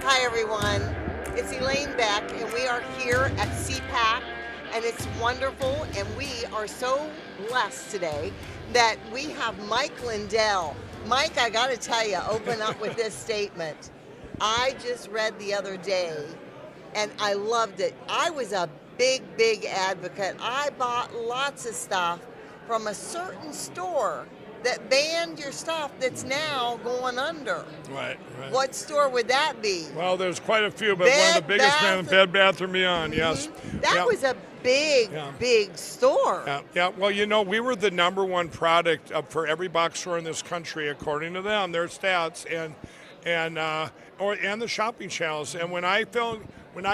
Hi everyone, it's Elaine Beck and we are here at CPAC and it's wonderful and we are so blessed today that we have Mike Lindell. Mike, I gotta tell you, open up with this statement. I just read the other day and I loved it. I was a big advocate. I bought lots of stuff from a certain store that banned your stuff that's now going under. Right. What store would that be? Well, there's quite a few, but one of the biggest brands, Bed Bath & Beyond, yes. That was a big store. Yeah. Well, we were the number one product for every box store in this country, according to them, their stats, and the shopping channels. And when I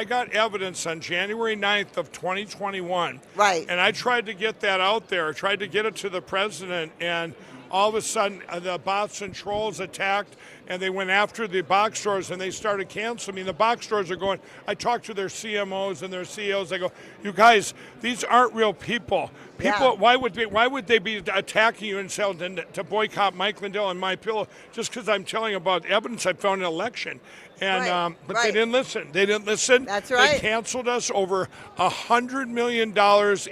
got evidence on January 9th of 2021, right, and I tried to get that out there, tried to get it to the president, and all of a sudden the bots and trolls attacked and they went after the box stores and they started canceling. I mean, the box stores are going, I talked to their CMOs and their CEOs, I go, you guys, these aren't real people. Why would they be attacking you and telling to boycott Mike Lindell and My Pillow just because I'm telling about evidence I found in an election? And they didn't listen. They didn't listen. That's right. They canceled us over $100 million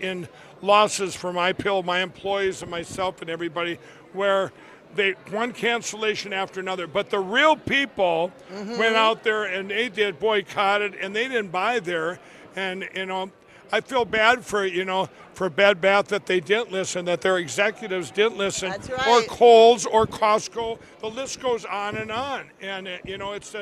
in losses for My Pillow, my employees and myself and everybody, where they one cancellation after another. But the real people went out there and they did boycotted and they didn't buy there. And I feel bad for Bed Bath that they didn't listen, that their executives didn't listen. That's right. Or Kohl's or Costco. The list goes on. And it's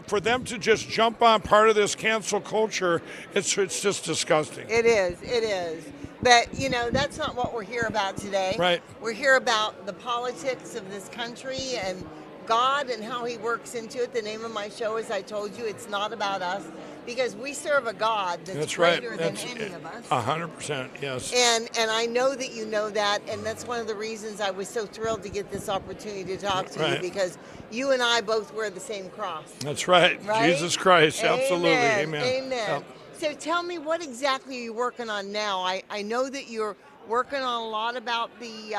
for them to just jump on part of this cancel culture, it's just disgusting. It is. But, that's not what we're here about today. Right. We're here about the politics of this country and God and how he works into it. The name of my show, as I told you, it's not about us because we serve a God that's greater than any of us. 100%, yes. And I know that you know that, and that's one of the reasons I was so thrilled to get this opportunity to talk to you because you and I both wear the same cross. That's right. Jesus Christ, absolutely. Amen. Yep. So tell me, what exactly are you working on now? I know that you're working on a lot about the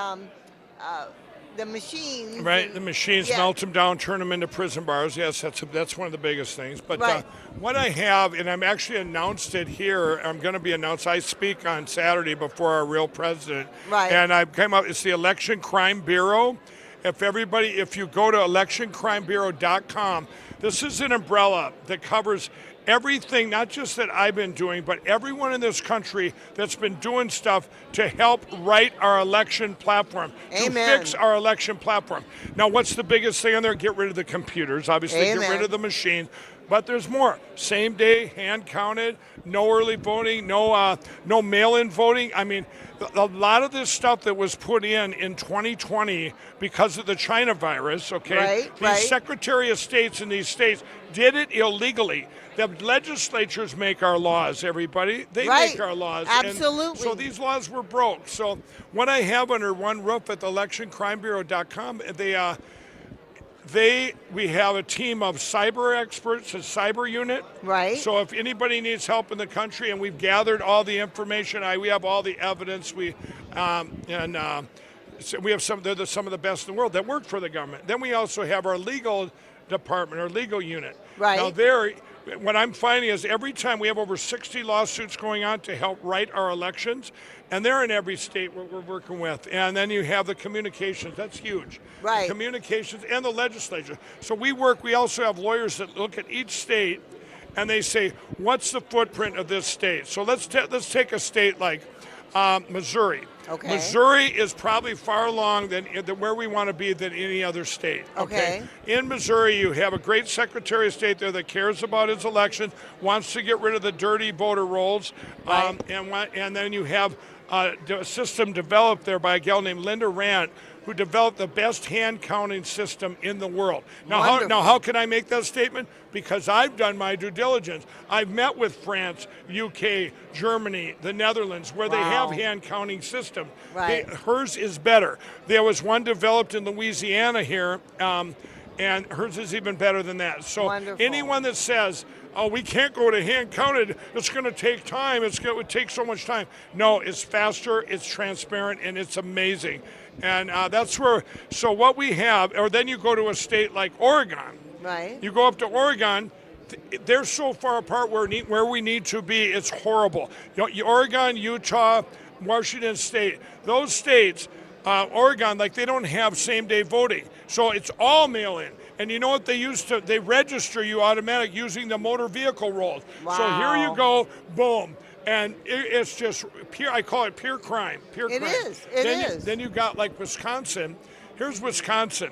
machines. Right, the machines, melt them down, turn them into prison bars. Yes, that's one of the biggest things. But what I have, and I'm actually announced it here, I'm going to be announced, I speak on Saturday before our real president. Right. And I came up, it's the Election Crime Bureau. If you go to electioncrimebureau.com, this is an umbrella that covers everything, not just that I've been doing, but everyone in this country that's been doing stuff to help write our election platform, to fix our election platform. Now, what's the biggest thing on there? Get rid of the computers, obviously, get rid of the machine. But there's more. Same day, hand counted, no early voting, no mail-in voting. I mean, a lot of this stuff that was put in 2020 because of the China virus, okay? These Secretary of States in these states did it illegally. The legislatures make our laws, everybody. They make our laws. Absolutely. And so these laws were broke. So what I have under one roof at the electioncrimebureau.com, we have a team of cyber experts, a cyber unit. Right. So if anybody needs help in the country, and we've gathered all the information, we have all the evidence. So we have some of the best in the world that work for the government. Then we also have our legal department, our legal unit. Right. Now what I'm finding is every time we have over 60 lawsuits going on to help write our elections, and they're in every state we're working with. And then you have the communications, that's huge. Right. The communications and the legislature. So we also have lawyers that look at each state and they say, what's the footprint of this state? So let's take a state like Missouri. Okay. Missouri is probably far along than where we want to be than any other state. Okay. In Missouri, you have a great Secretary of State there that cares about his election, wants to get rid of the dirty voter rolls, and then you have a system developed there by a gal named Linda Rant, who developed the best hand counting system in the world. Now, how can I make that statement? Because I've done my due diligence. I've met with France, UK, Germany, the Netherlands, where they have hand counting system. Right. Hers is better. There was one developed in Louisiana here, and hers is even better than that. So anyone that says, oh, we can't go to hand counted, it's going to take time, it would take so much time. No, it's faster, it's transparent, and it's amazing. And that's where, so what we have, or then you go to a state like Oregon. Right. You go up to Oregon, they're so far apart where we need to be. It's horrible. Oregon, Utah, Washington State, those states, Oregon, like they don't have same-day voting, so it's all mail-in. And you know what they used to? They register you automatic using the motor vehicle rolls. Wow. So here you go, boom. And it's just pure, I call it pure crime. Pure crime. It is. Then you got like Wisconsin. Here's Wisconsin.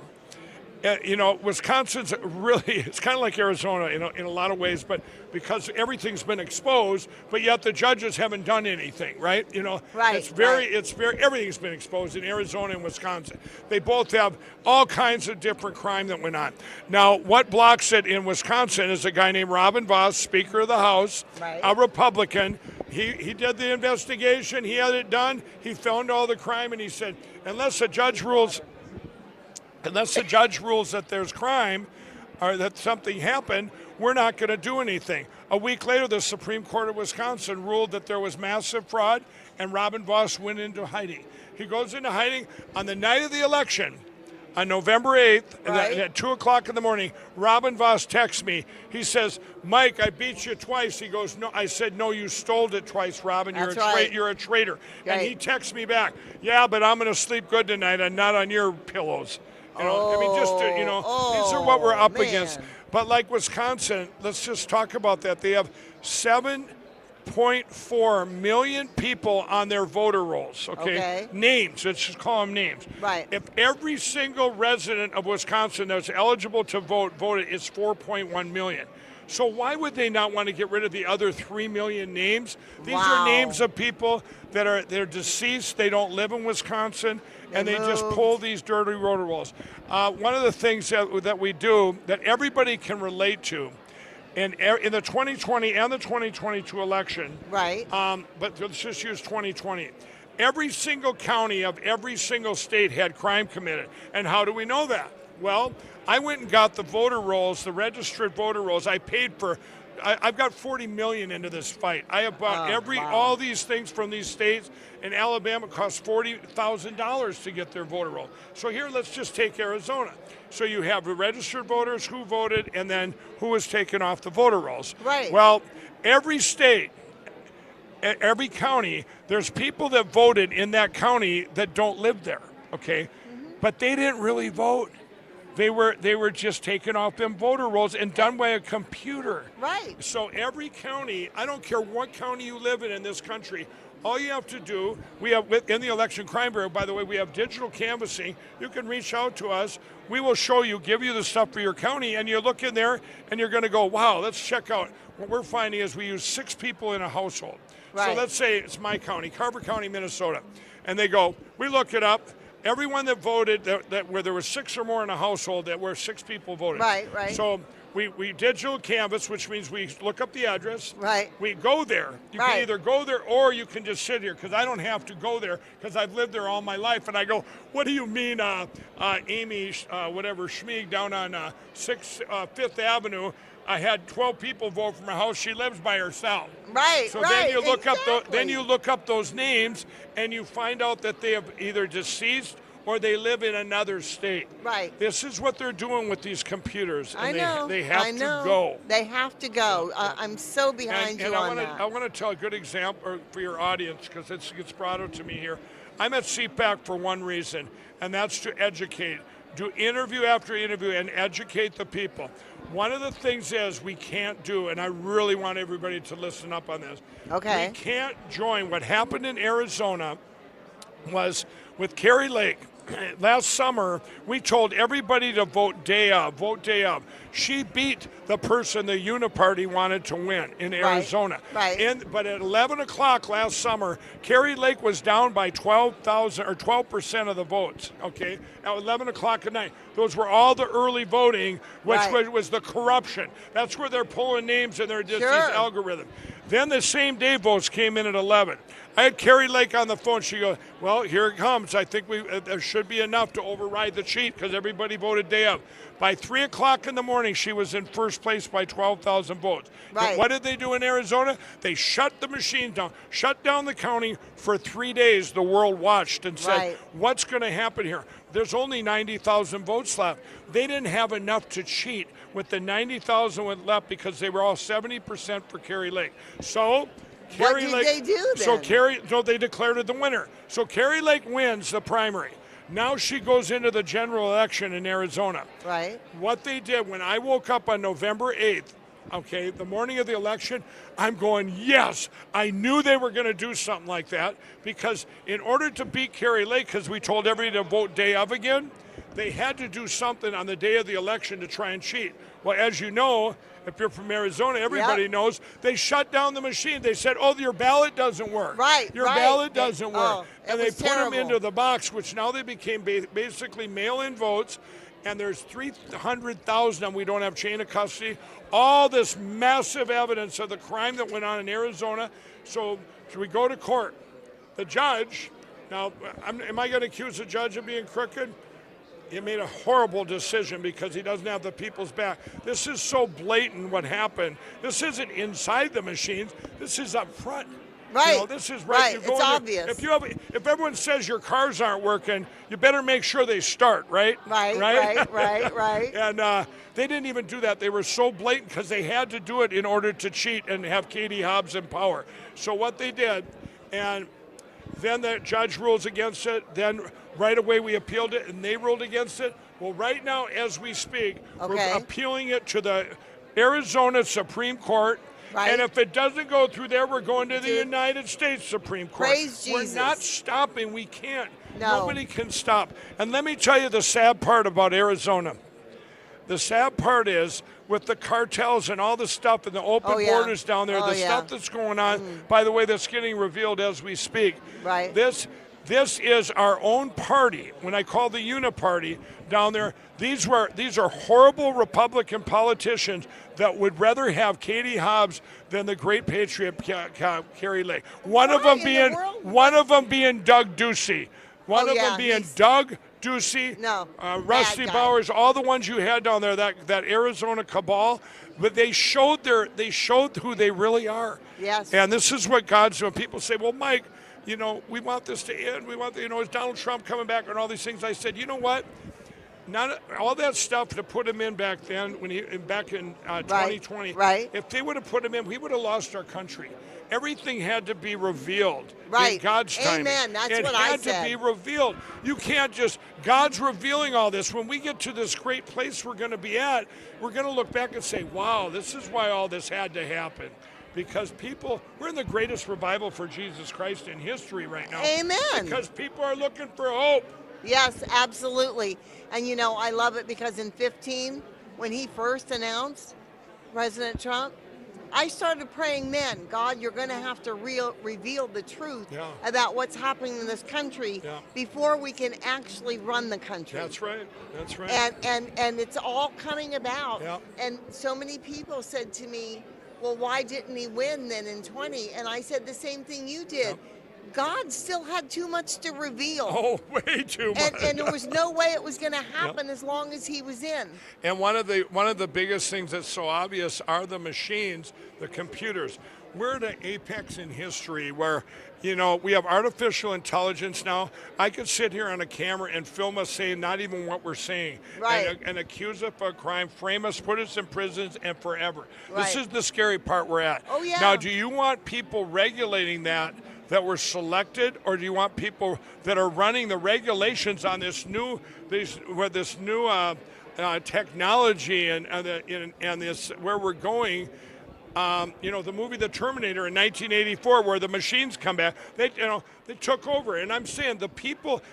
Wisconsin's really, it's kind of like Arizona in a lot of ways, but because everything's been exposed, but yet the judges haven't done anything, right? Right. It's very, everything's been exposed in Arizona and Wisconsin. They both have all kinds of different crime that went on. Now, what blocks it in Wisconsin is a guy named Robin Voss, Speaker of the House, right. a Republican. He did the investigation, he had it done, he found all the crime, and he said, unless the judge rules that there's crime or that something happened, we're not going to do anything. A week later, the Supreme Court of Wisconsin ruled that there was massive fraud, and Robin Voss went into hiding. He goes into hiding on the night of the election, on November 8th, right. at 2 o'clock in the morning. Robin Voss texts me. He says, Mike, I beat you twice. He goes, no. I said, no, you stole it twice, Robin. You're a traitor. Right. And he texts me back, yeah, but I'm going to sleep good tonight and not on your pillows. These are what we're up against. But like Wisconsin, let's just talk about that. They have 7.4 million people on their voter rolls, okay? Names, let's just call them names. Right. If every single resident of Wisconsin that's eligible to voted, it's 4.1 million. So why would they not want to get rid of the other 3 million names? These are names of people they're deceased, they don't live in Wisconsin, and they just pull these dirty voter rolls. One of the things that we do that everybody can relate to, in the 2020 and the 2022 election, right? But let's just use 2020. Every single county of every single state had crime committed. And how do we know that? Well, I went and got the voter rolls, the registered voter rolls. I paid for, I've got 40 million into this fight. I have bought all these things from these states. In Alabama, it costs $40,000 to get their voter roll. So here, let's just take Arizona. So you have the registered voters, who voted, and then who was taken off the voter rolls. Right. Well, every state, every county, there's people that voted in that county that don't live there, okay? Mm-hmm. But they didn't really vote. They were just taken off them voter rolls and done by a computer. Right. So every county, I don't care what county you live in this country, all you have to do, we have in the Election Crime Bureau, by the way, we have digital canvassing. You can reach out to us. We will show you, give you the stuff for your county, and you look in there and you're going to go, wow, let's check out. What we're finding is we use 6 people in a household. Right. So let's say it's my county, Carver County, Minnesota. And they go, we look it up. Everyone that voted, that where there were 6 or more in a household, that where 6 people voted. Right. So we digital canvas, which means we look up the address. Right. We go there. You can either go there or you can just sit here, because I don't have to go there because I've lived there all my life. And I go, what do you mean, Amy, Schmieg down on 5th Avenue? I had 12 people vote for my house. She lives by herself. Right. So then you look up those names, and you find out that they have either deceased or they live in another state. Right. This is what they're doing with these computers. And they have to go. They have to go. I'm so behind you on that. I want to tell a good example for your audience, because it gets brought up to me here. I'm at CPAC for one reason, and that's to educate. Do interview after interview and educate the people. One of the things is we can't do, and I really want everybody to listen up on this. Okay. We can't join. What happened in Arizona was with Carrie Lake. Last summer, we told everybody to vote day of, vote day of. She beat the person the Uniparty wanted to win in Arizona. Right. But at 11 o'clock last summer, Carrie Lake was down by 12% of the votes, okay, at 11 o'clock at night. Those were all the early voting, which was the corruption. That's where they're pulling names and they're just these algorithms. Then the same day votes came in at 11. I had Carrie Lake on the phone. She goes, well, here it comes. I think there should be enough to override the cheat because everybody voted day of. By 3 o'clock in the morning, she was in first place by 12,000 votes. Right. And what did they do in Arizona? They shut the machine down, shut down the counting for 3 days. The world watched and said, Right. what's going to happen here? There's only 90,000 votes left. They didn't have enough to cheat with the 90,000 left because they were all 70% for Carrie Lake. So What did they do then? So they declared her the winner. So Carrie Lake wins the primary. Now she goes into the general election in Arizona. Right. What they did when I woke up on November 8th, okay, the morning of the election, I'm going, yes, I knew they were going to do something like that because in order to beat Carrie Lake, because we told everybody to vote day of again, they had to do something on the day of the election to try and cheat. Well, as you know, if you're from Arizona, everybody knows they shut down the machine. They said, oh, your ballot doesn't work. Right, Your right. ballot doesn't work. And they was put them terrible. into the box, which now they became basically mail-in votes. And there's 300,000 of them we don't have chain of custody. All this massive evidence of the crime that went on in Arizona. So should we go to court? The judge, now, am I going to accuse the judge of being crooked? He made a horrible decision because he doesn't have the people's back. This is so blatant what happened. This isn't inside the machines. This is up front. Right. You know, this is right. Right. You It's go in there. obvious. If everyone says your cars aren't working, you better make sure they start, right? Right. And they didn't even do that. They were so blatant because they had to do it in order to cheat and have Katie Hobbs in power. So what they did, and then the judge rules against it. Then right away we appealed it, and they ruled against it. Well, right now as we speak, Okay. we're appealing it to the Arizona Supreme Court. Right. And if it doesn't go through there, we're going to the United States Supreme Court. Praise Jesus. We're not stopping. We can't. No. Nobody can stop. And let me tell you the sad part about Arizona. The sad part is with the cartels and all the stuff and the open Oh, yeah. borders down there, Oh, the yeah. stuff that's going on, by the way, that's getting revealed as we speak. Right. This is our own party. When I call the Uniparty down there, these are horrible Republican politicians that would rather have Katie Hobbs than the great patriot Carrie Lake. One of them being Doug Ducey. One Oh, of yeah, them being he's- Doug Ducey, No, Rusty bad guy. Bowers, all the ones you had down there, that Arizona cabal. But they showed who they really are. Yes. And this is what God's doing. People say, well, Mike, you know, we want this to end. We want, is Donald Trump coming back and all these things? I said, you know what? Not all that stuff to put him in back then, back in 2020. Right. If they would have put him in, we would have lost our country. Everything had to be revealed in Right. God's timing. Amen. That's it what I had said. to be revealed. You can't just, God's revealing all this. When we get to this great place we're going to be at, we're going to look back and say, wow, this is why all this had to happen. Because we're in the greatest revival for Jesus Christ in history right now. Amen. Because people are looking for hope. Yes, absolutely. And you know, I love it because in 15, when he first announced President Trump, I started praying then, God, you're going to have to reveal the truth Yeah. about what's happening in this country Yeah. before we can actually run the country. That's right. That's right. And it's all coming about. Yeah. And so many people said to me, well, why didn't he win then in 20? And I said the same thing you did. Yep. God still had too much to reveal. Oh, way too much. And there was no way it was going to happen as long as he was in. And one of the biggest things that's so obvious are the machines, the computers. We're at an apex in history where, you know, we have artificial intelligence now. I could sit here on a camera and film us saying not even what we're saying. Right. And accuse us of a crime, frame us, put us in prisons, and forever. Right. This is the scary part we're at. Oh, yeah. Now, do you want people regulating that were selected, or do you want people that are running the regulations on this new technology and this where we're going? You know, the movie The Terminator in 1984, where the machines come back, they took over. And I'm saying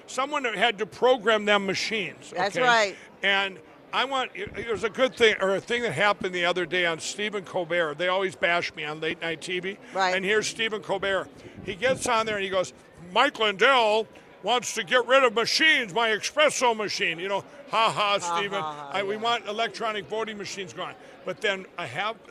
someone had to program them machines. That's okay? right. And there's a good thing, or a thing that happened the other day on Stephen Colbert. They always bash me on late night TV. Right. And here's Stephen Colbert. He gets on there and he goes, Mike Lindell wants to get rid of machines, my espresso machine. You know, Stephen. We want electronic voting machines gone. But then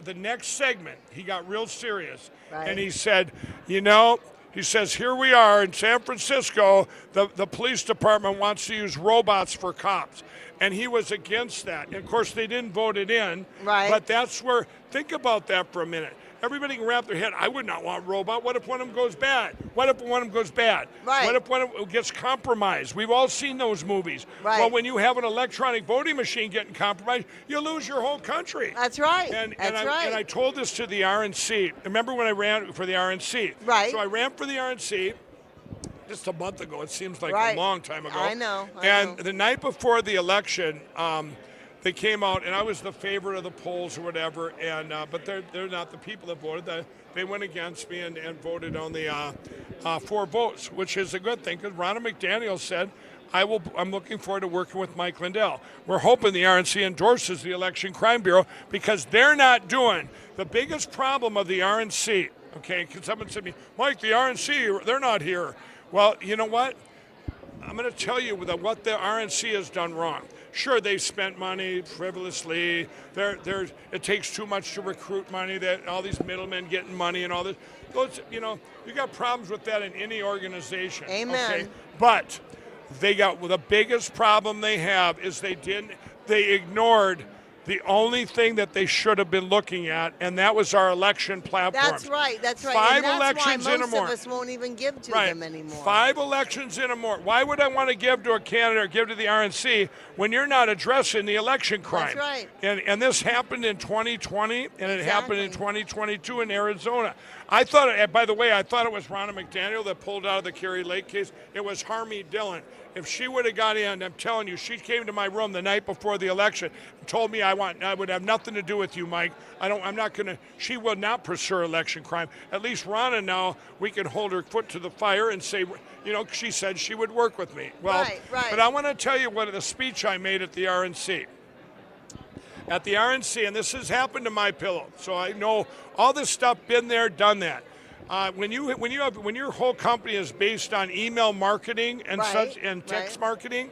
the next segment, he got real serious. Right. And he said, you know, He says, here we are in San Francisco, the police department wants to use robots for cops. And he was against that. And of course, they didn't vote it in. Right. But that's where, think about that for a minute. Everybody can wrap their head, I would not want a robot. What if one of them goes bad? What if one of them goes bad? Right. What if one of them gets compromised? We've all seen those movies. Right. Well, when you have an electronic voting machine getting compromised, you lose your whole country. That's right. And I told this to the RNC. Remember when I ran for the RNC? Right. So I ran for the RNC just a month ago. It seems like a long time ago. I know. The night before the election, they came out, and I was the favorite of the polls or whatever. And but they're not the people that voted. They went against me and voted on the 4 votes, which is a good thing because Ronna McDaniel said, I'm looking forward to working with Mike Lindell. We're hoping the RNC endorses the Election Crime Bureau because they're not doing the biggest problem of the RNC. Okay, because someone said to me, Mike, the RNC, they're not here. Well, you know what? I'm going to tell you what the RNC has done wrong. Sure, they've spent money frivolously. It takes too much to recruit money. That all these middlemen getting money and all this. You got problems with that in any organization. Amen. Okay? But the biggest problem they have is they ignored the only thing that they should have been looking at, and that was our election platform. That's right. That's right. 5 and that's elections why in a most more. of us won't even give to them anymore. 5 elections in a more. Why would I want to give to a candidate or give to the RNC when you're not addressing the election crime? That's right. And this happened in 2020, and it happened in 2022 in Arizona. I thought, by the way, I thought it was Ronna McDaniel that pulled out of the Kerry Lake case. It was Harmie Dillon. If she would have got in, I'm telling you, she came to my room the night before the election and told me I would have nothing to do with you, Mike. I'm not going to. She will not pursue election crime. At least Ronna now, we can hold her foot to the fire and say, she said she would work with me. Well, right. But I want to tell you what the speech I made at the RNC. At the RNC, and this has happened to my pillow, so I know all this stuff, been there, done that. When your whole company is based on email marketing and such and text marketing,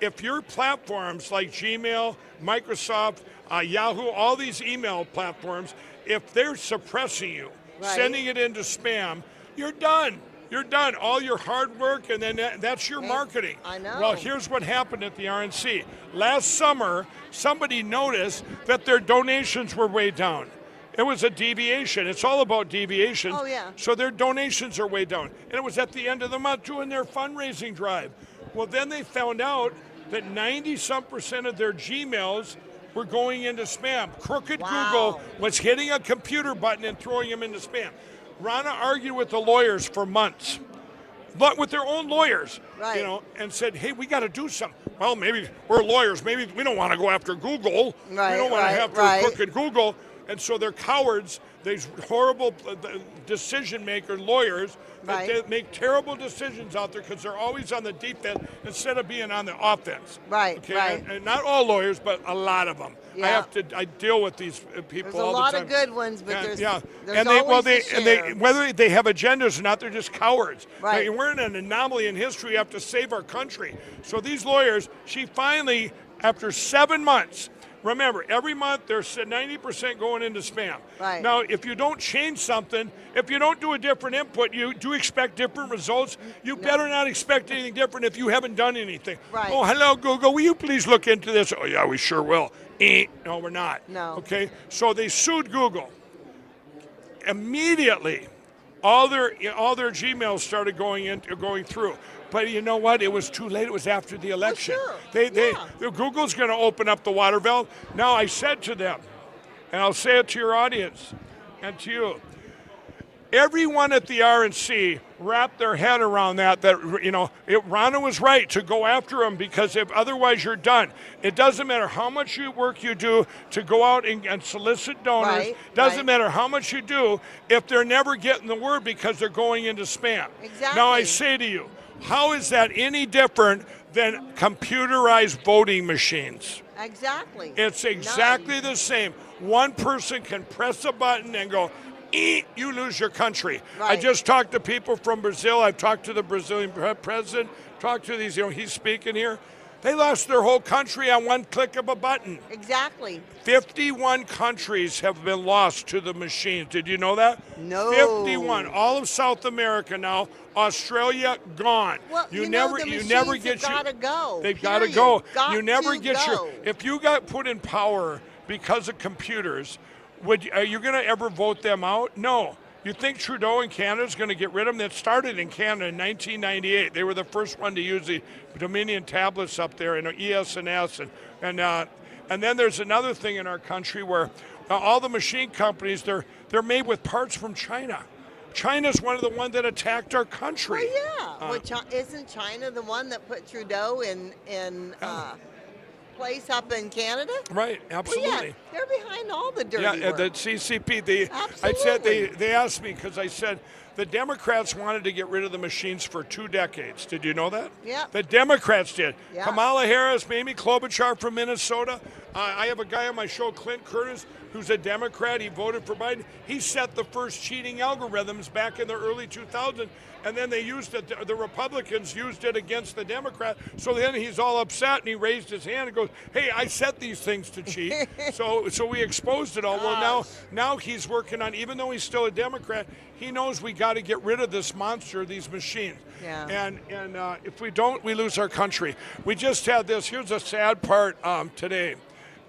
if your platforms like Gmail, Microsoft, Yahoo, all these email platforms, if they're suppressing you, sending it into spam, you're done. You're done. All your hard work, and then that's your marketing. I know. Well, here's what happened at the RNC. Last summer, somebody noticed that their donations were way down. It was a deviation. It's all about deviations. Oh, yeah. So their donations are way down. And it was at the end of the month doing their fundraising drive. Well, then they found out that 90-some% of their Gmails were going into spam. Crooked Google was hitting a computer button and throwing them into spam. Ronna argued with the lawyers for months, but with their own lawyers, and said, hey, we got to do something. Well, maybe we're lawyers. Maybe we don't want to go after Google. We don't want to have crooked Google. And so they're cowards, these horrible decision-maker lawyers that they make terrible decisions out there because they're always on the defense instead of being on the offense. And not all lawyers, but a lot of them. Yeah. I deal with these people all the time. There's a lot of good ones, but there's whether they have agendas or not, they're just cowards. Right. We're in an anomaly in history. We have to save our country. So these lawyers, she finally, after 7 months, remember, every month there's 90% going into spam. Right. Now, if you don't change something, if you don't do a different input, you do expect different results. You better not expect anything different if you haven't done anything. Right. Oh, hello, Google. Will you please look into this? Oh, yeah, we sure will. No, we're not. No. Okay. So they sued Google. Immediately, all their Gmails started going through. But you know what? It was too late. It was after the election. Google's going to open up the water valve. Now I said to them, and I'll say it to your audience and to you, everyone at the RNC wrapped their head around that Ronna was right to go after them because if otherwise you're done. It doesn't matter how much work you do to go out and solicit donors. Doesn't matter how much you do if they're never getting the word because they're going into spam. Exactly. Now I say to you, how is that any different than computerized voting machines? Exactly. It's exactly the same. One person can press a button and go, you lose your country. I just talked to people from Brazil. I've talked to the Brazilian president, talked to these, he's speaking here. They lost their whole country on one click of a button. Exactly. 51 countries have been lost to the machines. Did you know that? No. 51. All of South America now. Australia gone. Well, you know, never the you never get have gotta go. They've got to period. go. Got you never to get go. your. If you got put in power because of computers, are you going to ever vote them out? No. You think Trudeau in Canada is going to get rid of them? That started in Canada in 1998. They were the first one to use the Dominion tablets up there in ES&S. And then there's another thing in our country where all the machine companies, they're made with parts from China. China's one of the ones that attacked our country. Well, yeah. Isn't China the one that put Trudeau in place up in Canada? Right, absolutely. Well, yeah, they're behind all the dirty work. The CCP. Absolutely. I said they asked me because I said the Democrats wanted to get rid of the machines for 2 decades. Did you know that? Yeah. The Democrats did. Yeah. Kamala Harris, Amy Klobuchar from Minnesota. I have a guy on my show, Clint Curtis, who's a Democrat. He voted for Biden. He set the first cheating algorithms back in the early 2000s, and then they used it. The Republicans used it against the Democrat. So then he's all upset, and he raised his hand and goes, "Hey, I set these things to cheat." so we exposed it all. Well, now he's working on. Even though he's still a Democrat, he knows we got to get rid of this monster, these machines. Yeah. And if we don't, we lose our country. We just had this. Here's a sad part today.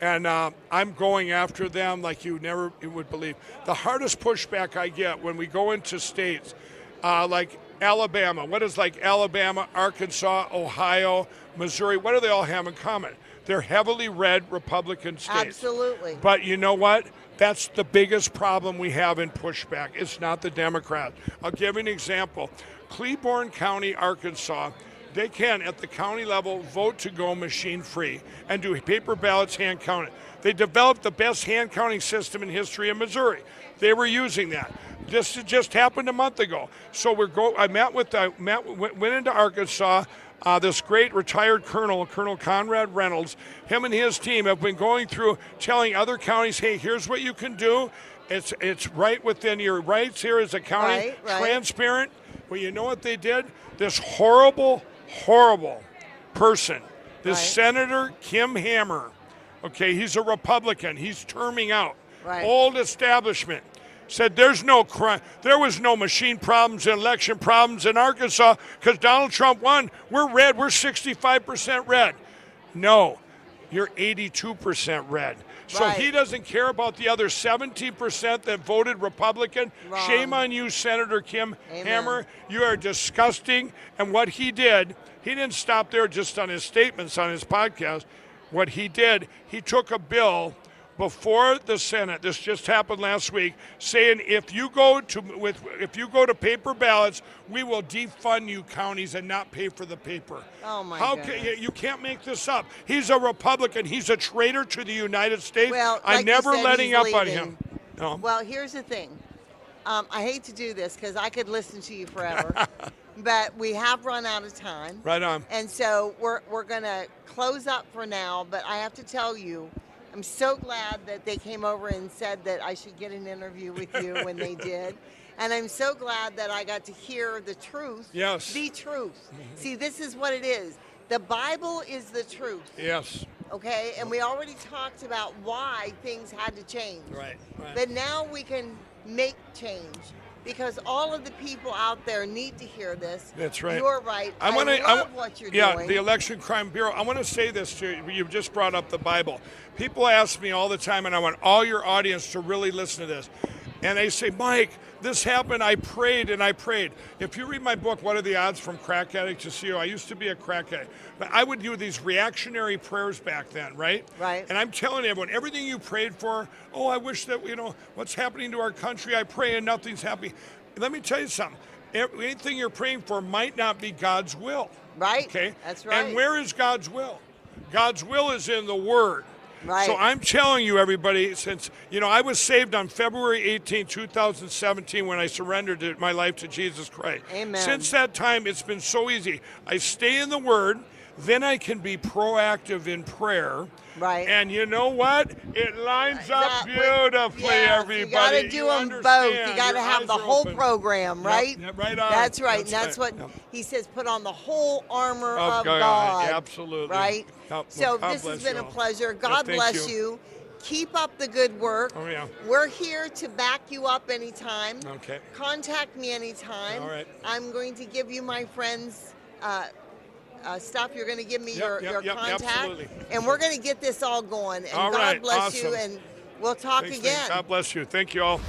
And I'm going after them like you would believe. The hardest pushback I get when we go into states like Alabama. What is like Alabama, Arkansas, Ohio, Missouri? What do they all have in common? They're heavily red Republican states. Absolutely. But you know what? That's the biggest problem we have in pushback. It's not the Democrats. I'll give you an example. Cleburne County, Arkansas, they can, at the county level, vote to go machine-free and do paper ballots hand counted. They developed the best hand counting system in history in Missouri. They were using that. This just happened a month ago. So I went into Arkansas. This great retired colonel, Colonel Conrad Reynolds, him and his team have been going through telling other counties, hey, here's what you can do. It's right within your rights here as a county, right. Transparent. Well, you know what they did? This horrible person, this Right. Senator Kim Hammer, okay, he's a Republican. He's terming out. Right. Old establishment. Said there's no crime. There was no machine problems and election problems in Arkansas because Donald Trump won. We're red. We're 65% red. No, you're 82% red. So Right. he doesn't care about the other 17% that voted Republican. Wrong. Shame on you, Senator Kim Amen. Hammer. You are disgusting. And what he did, he didn't stop there just on his statements on his podcast. What he did, he took a bill before the Senate. This just happened last week, saying if you go to paper ballots, we will defund you counties and not pay for the paper. Oh my How goodness. can you can't make this up? He's a Republican. He's a traitor to the United States. Well, I'm like you never said, letting he's up on leaving. him. No. Well, here's the thing. I hate to do this because I could listen to you forever, but we have run out of time. Right on. And so we're going to close up for now, but I have to tell you, I'm so glad that they came over and said that I should get an interview with you when they did. And I'm so glad that I got to hear the truth. Yes. The truth. See, this is what it is. The Bible is the truth. Yes. Okay? And we already talked about why things had to change. Right. But now we can make change because all of the people out there need to hear this. That's right. You're right. I love what you're yeah, doing. the Election Crime Bureau. I want to say this to you. You've just brought up the Bible. People ask me all the time, and I want all your audience to really listen to this. And they say, Mike, this happened. I prayed and I prayed. If you read my book, What Are the Odds from Crack Addict to CEO? I used to be a crack addict. But I would do these reactionary prayers back then, right? Right. And I'm telling everyone, everything you prayed for, oh, I wish that, what's happening to our country, I pray and nothing's happening. Let me tell you something. Anything you're praying for might not be God's will. Right. Okay? That's right. And where is God's will? God's will is in the Word. Right. So I'm telling you, everybody, since, I was saved on February 18, 2017 when I surrendered my life to Jesus Christ. Amen. Since that time, it's been so easy. I stay in the Word. then I can be proactive in prayer. Right. And you know what? It lines up beautifully, yes, everybody. You got to do them both. You got to have the whole open. program, right? Yep, right on. That's right. That's what Yep. he says. Put on the whole armor of God. God. Absolutely. Right. So God this has bless been you a all. pleasure. God thank bless you. Keep up the good work. Oh, yeah. We're here to back you up anytime. Okay. Contact me anytime. All right. I'm going to give you my friend's stuff. You're going to give me your contact. Absolutely. And we're going to get this all going. And All God right, bless you. awesome. And we'll talk Thanks, again. man. God bless you. Thank you all.